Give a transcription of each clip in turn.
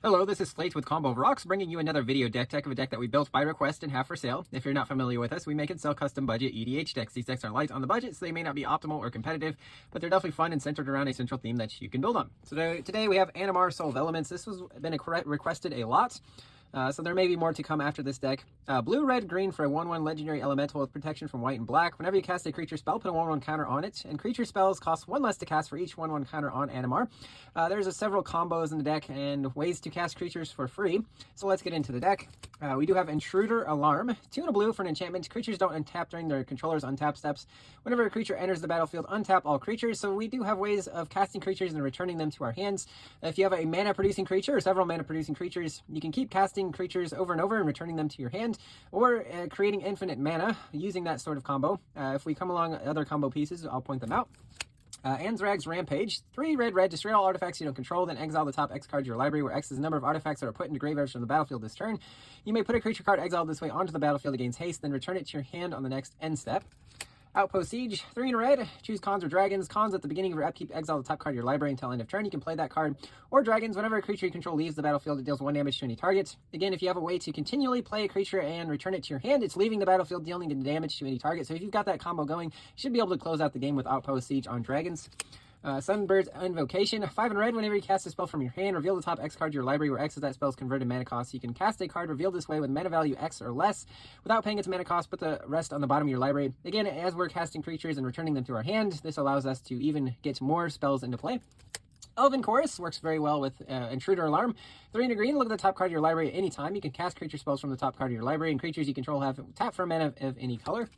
Hello, this is Slate with Combo of Rocks, bringing you another video deck tech of a deck that we built by request and have for sale. If you're not familiar with us, we make and sell custom budget EDH decks. These decks are light on the budget, so they may not be optimal or competitive, but they're definitely fun and centered around a central theme that you can build on. So today we have Animar, Soul of Elements. This has been requested a lot. So there may be more to come after this deck. Blue, red, green for a 1/1 legendary elemental with protection from white and black. Whenever you cast a creature spell, put a 1/1 counter on it. And creature spells cost 1 less to cast for each 1/1 counter on Animar. There's several combos in the deck and ways to cast creatures for free. So let's get into the deck. We do have Intruder Alarm. 2 and a blue for an enchantment. Creatures don't untap during their controller's untap steps. Whenever a creature enters the battlefield, untap all creatures. So we do have ways of casting creatures and returning them to our hands. If you have a mana producing creature or several mana producing creatures, you can keep casting creatures over and over and returning them to your hand, or creating infinite mana using that sort of combo. If we come along other combo pieces, I'll point them out. Anzrag's Rampage. 3 red, destroy all artifacts you don't control, then exile the top X card of your library, where X is the number of artifacts that are put into graveyards from the battlefield this turn. You may put a creature card exiled this way onto the battlefield against haste, then return it to your hand on the next end step. Outpost Siege. 3 in red. Choose Cons or Dragons. Cons at the beginning of your upkeep, exile the top card of your library until end of turn. You can play that card. Or Dragons. Whenever a creature you control leaves the battlefield, it deals 1 damage to any target. Again, if you have a way to continually play a creature and return it to your hand, it's leaving the battlefield, dealing damage to any target. So if you've got that combo going, you should be able to close out the game with Outpost Siege on Dragons. Sunbird's Invocation. 5 in red. Whenever you cast a spell from your hand, reveal the top X card of your library, where X is that spell's converted mana cost. You can cast a card revealed this way with mana value X or less without paying its mana cost. Put the rest on the bottom of your library. Again, as we're casting creatures and returning them to our hand, this allows us to even get more spells into play. Elven Chorus works very well with Intruder Alarm. 3 in a green. Look at the top card of your library at any time. You can cast creature spells from the top card of your library, and creatures you control have tap for mana of any color.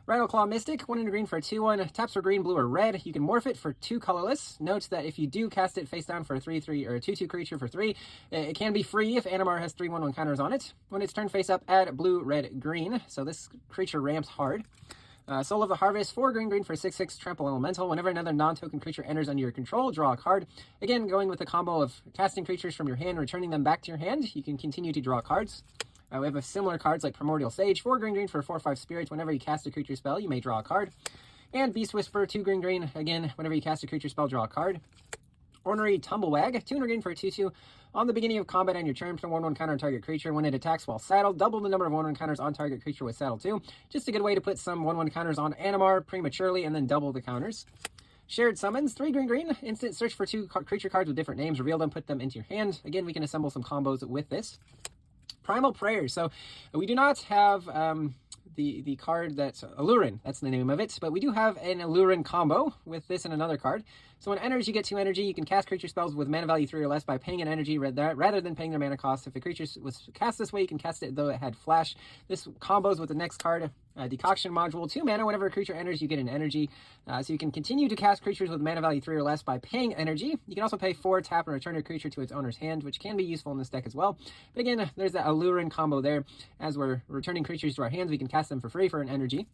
Rattleclaw Mystic, 1 in a green for a 2/1, taps for green, blue, or red. You can morph it for 2 colorless. Note that if you do cast it face down for a 3/3 or a 2/2 creature for 3, it can be free if Animar has 3 1/1 counters on it. When it's turned face up, add blue, red, green. So this creature ramps hard. Soul of the Harvest, 4 green for a 6/6 trample elemental. Whenever another non-token creature enters under your control, draw a card. Again, going with the combo of casting creatures from your hand, returning them back to your hand, you can continue to draw cards. We have similar cards like Primordial Sage, 4 green for a 4/5 spirit. Whenever you cast a creature spell, you may draw a card. And Beast Whisperer, 2 green. Again, whenever you cast a creature spell, draw a card. Ornery Tumblewag, 2 green for a 2/2. On the beginning of combat on your turn, put a 1/1 counter on target creature. When it attacks while saddled, double the number of 1/1 counters on target creature with saddle too. Just a good way to put some 1/1 counters on Animar prematurely and then double the counters. Shared Summons, 3 green. Instant search for 2 creature cards with different names. Reveal them, put them into your hand. Again, we can assemble some combos with this. Primal Prayers. So we do not have the card that's Allurin. That's the name of it. But we do have an Allurin combo with this and another card. So when it enters, you get 2 energy. You can cast creature spells with mana value 3 or less by paying an energy rather than paying their mana cost. If a creature was cast this way, you can cast it though it had flash. This combos with the next card, Decoction Module. 2 mana. Whenever a creature enters, you get an energy. So you can continue to cast creatures with mana value 3 or less by paying energy. You can also pay 4, tap, and return a creature to its owner's hand, which can be useful in this deck as well. But again, there's that Allurin combo there. As we're returning creatures to our hands, we can cast them for free for an energy.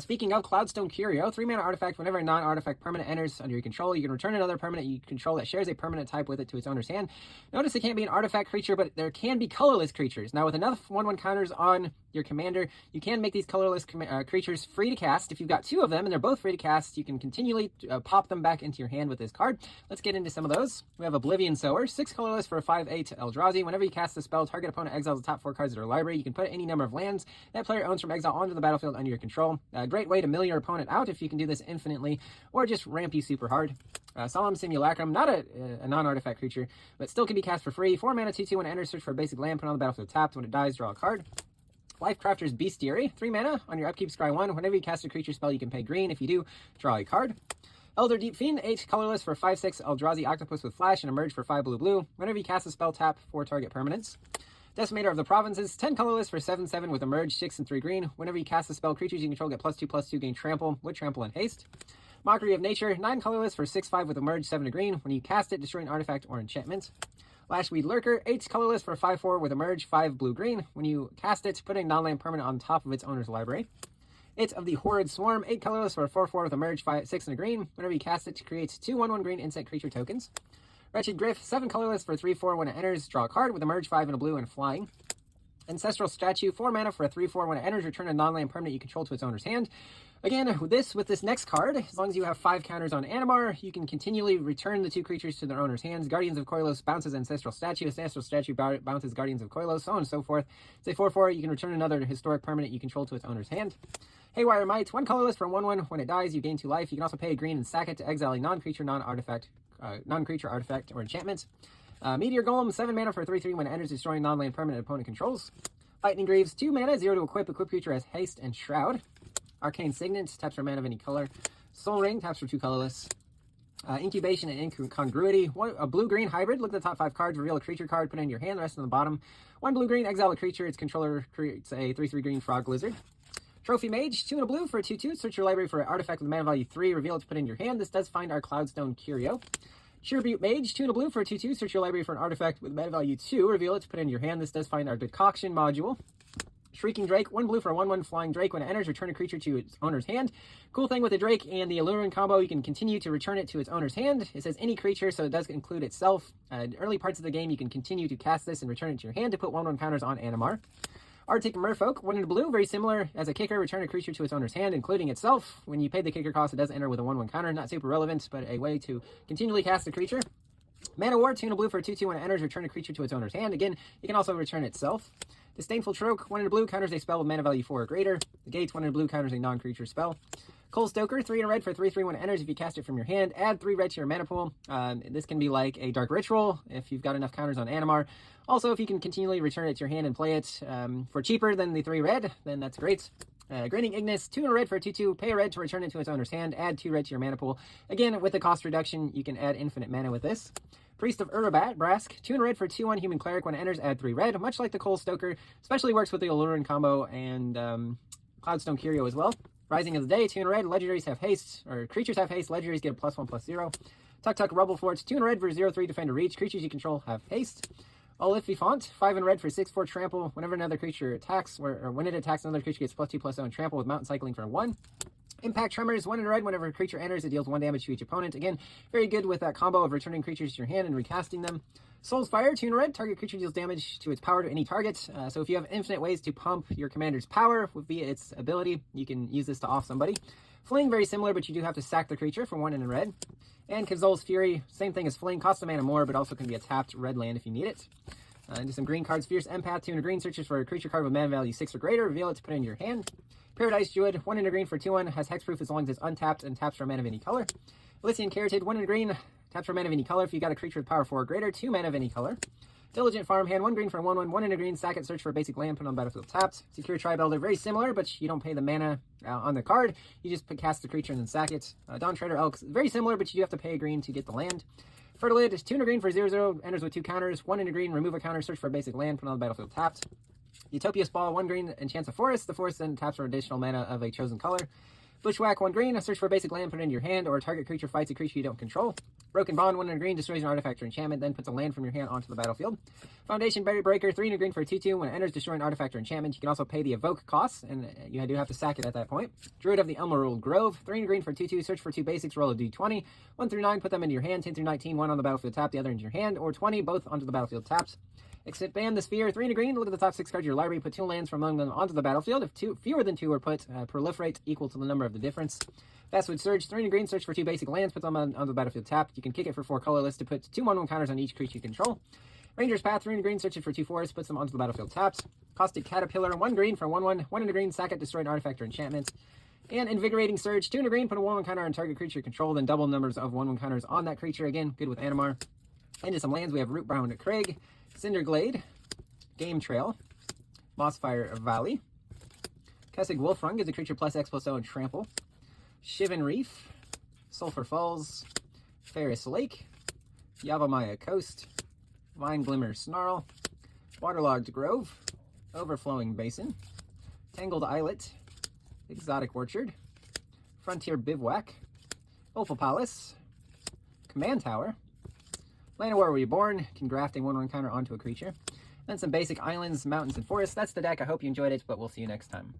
Speaking of Cloudstone Curio, 3 mana artifact. Whenever a non-artifact permanent enters under your control, you can return another permanent you control that shares a permanent type with it to its owner's hand. Notice it can't be an artifact creature, but there can be colorless creatures. Now, with enough 1/1 counters on your commander, you can make these colorless creatures free to cast. If you've got 2 of them and they're both free to cast, you can continually pop them back into your hand with this card. Let's get into some of those. We have Oblivion Sower, 6 colorless for a 5/8 Eldrazi. Whenever you cast the spell, target opponent exiles the top 4 cards of their library. You can put any number of lands that player owns from exile onto the battlefield under your control. A great way to mill your opponent out if you can do this infinitely, or just ramp you super hard. Solemn Simulacrum, not a non-artifact creature, but still can be cast for free. 4 mana, 2/2. When it enters, search for a basic land, put on the battlefield tapped. When it dies, draw a card. Lifecrafter's Bestiary, 3 mana. On your upkeep, scry 1. Whenever you cast a creature spell, you can pay green. If you do, draw a card. Elder Deep Fiend, 8 colorless for 5/6 Eldrazi Octopus with Flash and Emerge for 5 blue. Whenever you cast a spell, tap 4 target permanents. Decimator of the Provinces, 10 colorless for 7/7 with Emerge, 6 and 3 green. Whenever you cast a spell, creatures you control get +2/+2, gain Trample with Trample and Haste. Mockery of Nature, 9 colorless for 6/5 with Emerge, 7 green. When you cast it, destroy an artifact or enchantment. Lashweed Lurker, 8 colorless for 5/4 with Emerge, 5 blue-green. When you cast it, put a non-land permanent on top of its owner's library. It of the Horrid Swarm, 8 colorless for a 4/4 with Emerge, 6 and a green. Whenever you cast it, creates 2 1/1 green instant creature tokens. Wretched Griff, 7 colorless for 3/4 when it enters, draw a card with Emerge, 5 and a blue and flying. Ancestral Statue, 4 mana for a 3/4. When it enters, return a non-land permanent you control to its owner's hand. Again, with this next card, as long as you have 5 counters on Animar, you can continually return the 2 creatures to their owner's hands. Guardians of Koilos bounces Ancestral Statue. Ancestral Statue bounces Guardians of Koilos, so on and so forth. It's a 4/4. You can return another historic permanent you control to its owner's hand. Haywire Might, 1 colorless for 1/1. When it dies, you gain 2 life. You can also pay a green and sack it to exile a non-creature, non-creature artifact or enchantment. Meteor Golem, 7 mana for a 3/3. When it enters, destroying non-land permanent opponent controls. Lightning Greaves, 2 mana, 0 to equip. Equip creature has haste and shroud. Arcane Signet, taps for mana of any color. Soul Ring, taps for 2 colorless. Incubation and Incongruity. A blue-green hybrid. Look at the top 5 cards. Reveal a creature card. Put it in your hand. The rest on the bottom. 1 blue-green. Exile a creature. Its controller creates a 3/3 green frog lizard. Trophy Mage. 2 and a blue for a 2/2. Search your library for an artifact with mana value 3. Reveal it to put in your hand. This does find our Cloudstone Curio. Sheerbutte Mage. 2 and a blue for a 2/2. Search your library for an artifact with mana value 2. Reveal it to put in your hand. This does find our Decoction module. Shrieking Drake, 1 blue for a 1/1 flying Drake. When it enters, return a creature to its owner's hand. Cool thing with the Drake and the Alluring combo, you can continue to return it to its owner's hand. It says any creature, so it does include itself. Early parts of the game, you can continue to cast this and return it to your hand to put 1/1 counters on Animar. Arctic Merfolk, 1 in blue, very similar. As a kicker, return a creature to its owner's hand, including itself. When you pay the kicker cost, it does enter with a 1/1 counter. Not super relevant, but a way to continually cast a creature. Mana War, 2 and a blue for a 2/2. When it enters, return a creature to its owner's hand. Again, you can also return itself. Disdainful Troke, 1 in a blue, counters a spell with mana value 4 or greater. The Gates, 1 in a blue, counters a non-creature spell. Coal Stoker, 3 in a red for 3/3. When it enters, if you cast it from your hand, add 3 red to your mana pool. This can be like a Dark Ritual if you've got enough counters on Animar. Also, if you can continually return it to your hand and play it for cheaper than the 3 red, then that's great. Grinning Ignis, 2 in a red for a 2/2. Pay a red to return it to its owner's hand. Add 2 red to your mana pool. Again, with the cost reduction, you can add infinite mana with this. Priest of Brask, 2 in a red for 2/1 human cleric. When it enters, add 3 red. Much like the Coal Stoker, especially works with the Alluring combo and Cloudstone Curio as well. Rising of the Day, 2 in a red. Legendaries have haste, or creatures have haste. Legendaries get a +1/+0. Tuk Rubble Forts, 2 in a red for 0/3 defender reach. Creatures you control have haste. Olififant, 5 in red for 6/4 trample. Whenever another creature attacks, or when it attacks, another creature gets +2/+0 and trample with mountain cycling for 1. Impact Tremors, 1 in red. Whenever a creature enters, it deals 1 damage to each opponent. Again, very good with that combo of returning creatures to your hand and recasting them. Soul's Fire, 2 in red. Target creature deals damage to its power to any target. So if you have infinite ways to pump your commander's power via its ability, you can use this to off somebody. Fling, very similar, but you do have to sack the creature for 1 in red. And Kazol's Fury, same thing as Fling, costs a mana more, but also can be a tapped red land if you need it. Into some green cards. Fierce Empath, 2 in a green, searches for a creature card with mana value 6 or greater. Reveal it to put it in your hand. Paradise Druid, 1 in a green for 2/1, has hexproof as long as it's untapped and taps for a mana of any color. Elysian Carotid, 1 in a green, taps for a mana of any color if you got a creature with power 4 or greater, 2 mana of any color. Diligent Farmhand, 1 green for 1/1, 1 in a green, sack it, search for a basic land, put on the battlefield tapped. Secure Tribe Elder, very similar, but you don't pay the mana on the card. You just cast the creature and then sack it. Dawn Treader Elk, very similar, but you do have to pay a green to get the land. Fertilid is 2 in a green for 0/0, enters with 2 counters, 1 in a green, remove a counter, search for a basic land, put on the battlefield tapped. Utopia Spall, 1 green, enchants a forest. The forest then taps for additional mana of a chosen color. Bushwhack, 1 green, search for a basic land, put it in your hand, or a target creature fights a creature you don't control. Broken Bond, 1 in a green, destroys an artifact or enchantment, then puts a land from your hand onto the battlefield. Foundation Barrier Breaker, 3 in a green for a 2/2. When it enters, destroy an artifact or enchantment. You can also pay the evoke costs, and you do have to sack it at that point. Druid of the Emerald Grove, 3 in a green for 2/2. Search for 2 basics, roll a d20. 1 through 9, put them into your hand. 10 through 19, 1 on the battlefield tapped, the other into your hand, or 20, both onto the battlefield tapped. Expand the Sphere, 3 in a green. Look at the top 6 cards of your library. Put 2 lands from among them onto the battlefield. If fewer than 2 are put, proliferate equal to the number of the difference. Fastwood Surge, 3 in a green. Search for 2 basic lands. Put them onto the battlefield tapped. You can kick it for 4 colorless to put 2 1/1 counters on each creature you control. Ranger's Path, 3 in a green. Searches for 2 forests. Puts them onto the battlefield tapped. Caustic Caterpillar, 1 green for 1/1. 1 in a green. Sack it. Destroy an artifact or enchantment. And Invigorating Surge, 2 in a green. Put a 1/1 counter on target creature you control. Then double numbers of 1/1 counters on that creature. Again, good with Animar. Into some lands, we have Rootbound Crag, Cinderglade, Game Trail, Mossfire Valley, Kessig Wolfrung gives a creature +X/+0 and trample, Shivan Reef, Sulphur Falls, Ferris Lake, Yavimaya Coast, Vine Glimmer Snarl, Waterlogged Grove, Overflowing Basin, Tangled Islet, Exotic Orchard, Frontier Bivouac, Opal Palace, Command Tower, Llanowar Reborn, can graft a 1/1 counter onto a creature. Then some basic islands, mountains, and forests. That's the deck. I hope you enjoyed it, but we'll see you next time.